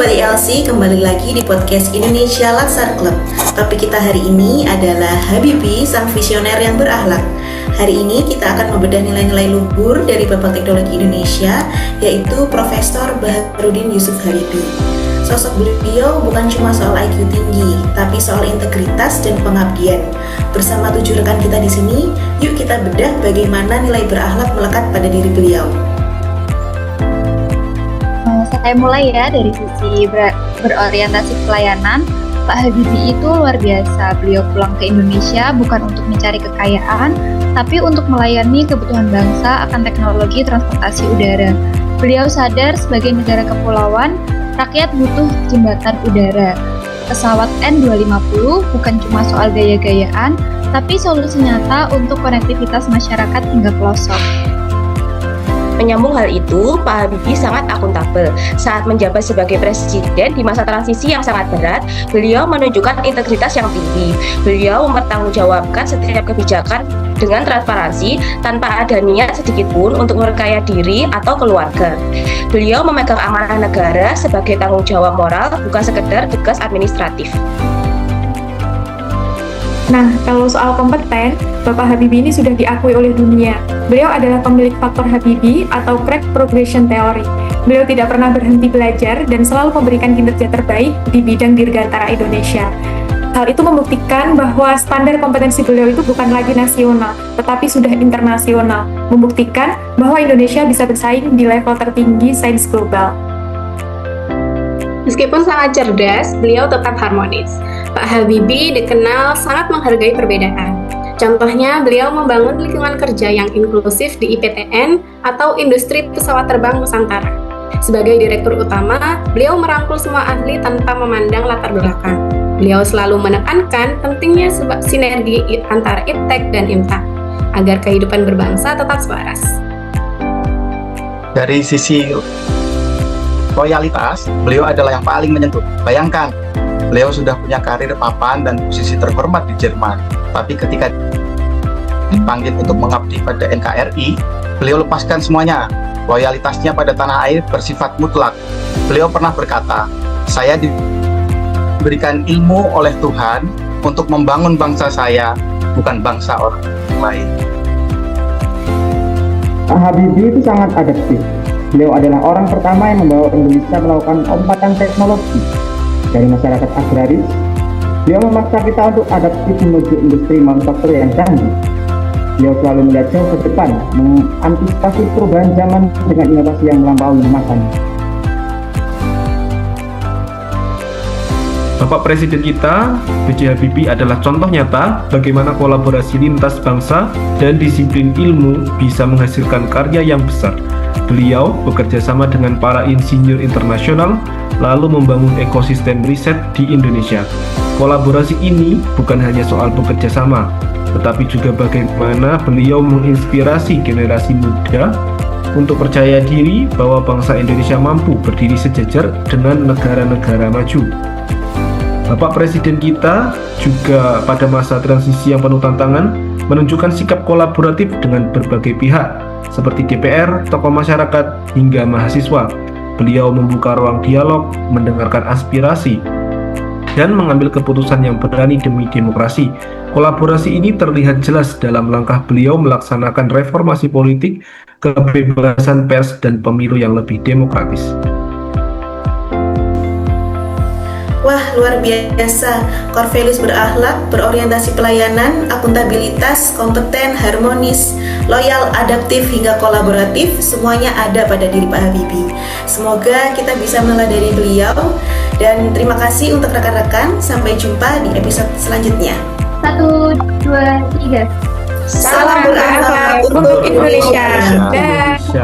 Sobat ILC, kembali lagi di podcast Indonesia Laksar Club. Topik kita hari ini adalah Habibie, sang visioner yang berakhlak. Hari ini kita akan membedah nilai-nilai luhur dari Bapak Teknologi Indonesia, yaitu Profesor Baharudin Yusuf Habibie. Sosok beliau bukan cuma soal IQ tinggi, tapi soal integritas dan pengabdian. Bersama 7 rekan kita di sini, yuk kita bedah bagaimana nilai berakhlak melekat pada diri beliau. Saya mulai ya dari sisi berorientasi pelayanan. Pak Habibie itu luar biasa. Beliau pulang ke Indonesia bukan untuk mencari kekayaan, tapi untuk melayani kebutuhan bangsa akan teknologi transportasi udara. Beliau sadar sebagai negara kepulauan, rakyat butuh jembatan udara. Pesawat N250 bukan cuma soal gaya-gayaan, tapi solusi nyata untuk konektivitas masyarakat hingga pelosok. Menyambung hal itu, Pak Habibie sangat akuntabel. Saat menjabat sebagai presiden di masa transisi yang sangat berat, beliau menunjukkan integritas yang tinggi. Beliau mempertanggungjawabkan setiap kebijakan dengan transparansi tanpa ada niat sedikit pun untuk memperkaya diri atau keluarga. Beliau memegang amanah negara sebagai tanggung jawab moral, bukan sekedar tugas administratif. Nah, kalau soal kompeten, Bapak Habibie ini sudah diakui oleh dunia. Beliau adalah pemilik faktor Habibie atau Craig Progression Theory. Beliau tidak pernah berhenti belajar dan selalu memberikan kinerja terbaik di bidang dirgantara Indonesia. Hal itu membuktikan bahwa standar kompetensi beliau itu bukan lagi nasional, tetapi sudah internasional, membuktikan bahwa Indonesia bisa bersaing di level tertinggi sains global. Meskipun sangat cerdas, beliau tetap harmonis. Pak Habibie dikenal sangat menghargai perbedaan. Contohnya, beliau membangun lingkungan kerja yang inklusif di IPTN atau Industri Pesawat Terbang Nusantara. Sebagai direktur utama, beliau merangkul semua ahli tanpa memandang latar belakang. Beliau selalu menekankan pentingnya sinergi antara IPTEK dan IMTA, agar kehidupan berbangsa tetap selaras. Dari sisi loyalitas, beliau adalah yang paling menyentuh. Bayangkan, beliau sudah punya karir papan dan posisi terhormat di Jerman. Tapi ketika dipanggil untuk mengabdi pada NKRI, beliau lepaskan semuanya. Loyalitasnya pada tanah air bersifat mutlak. Beliau pernah berkata, "Saya diberikan ilmu oleh Tuhan untuk membangun bangsa saya, bukan bangsa orang lain." Pak Habibie itu sangat adaptif. Beliau adalah orang pertama yang membawa Indonesia melakukan lompatan teknologi dari masyarakat agraris. Beliau memaksa kita untuk adaptif menuju industri manufaktur yang canggih. Beliau selalu melihat jauh ke depan, mengantisipasi perubahan zaman dengan inovasi yang melampaui masanya. Bapak Presiden kita, B.J. Habibie adalah contoh nyata bagaimana kolaborasi lintas bangsa dan disiplin ilmu bisa menghasilkan karya yang besar. Beliau bekerja sama dengan para insinyur internasional, lalu membangun ekosistem riset di Indonesia. Kolaborasi ini bukan hanya soal bekerja sama, tetapi juga bagaimana beliau menginspirasi generasi muda untuk percaya diri bahwa bangsa Indonesia mampu berdiri sejajar dengan negara-negara maju. Bapak Presiden kita juga pada masa transisi yang penuh tantangan menunjukkan sikap kolaboratif dengan berbagai pihak seperti DPR, tokoh masyarakat, hingga mahasiswa. Beliau membuka ruang dialog, mendengarkan aspirasi, dan mengambil keputusan yang berani demi demokrasi. Kolaborasi ini terlihat jelas dalam langkah beliau melaksanakan reformasi politik, kebebasan pers, dan pemilu yang lebih demokratis. Wah, luar biasa. Core values berakhlak, berorientasi pelayanan, akuntabilitas, kompeten, harmonis, loyal, adaptif, hingga kolaboratif, semuanya ada pada diri Pak Habibie. Semoga kita bisa meneladani beliau, dan terima kasih untuk rekan-rekan. Sampai jumpa di episode selanjutnya. 1, 2, 3. Salam berakhlak untuk Indonesia. Indonesia.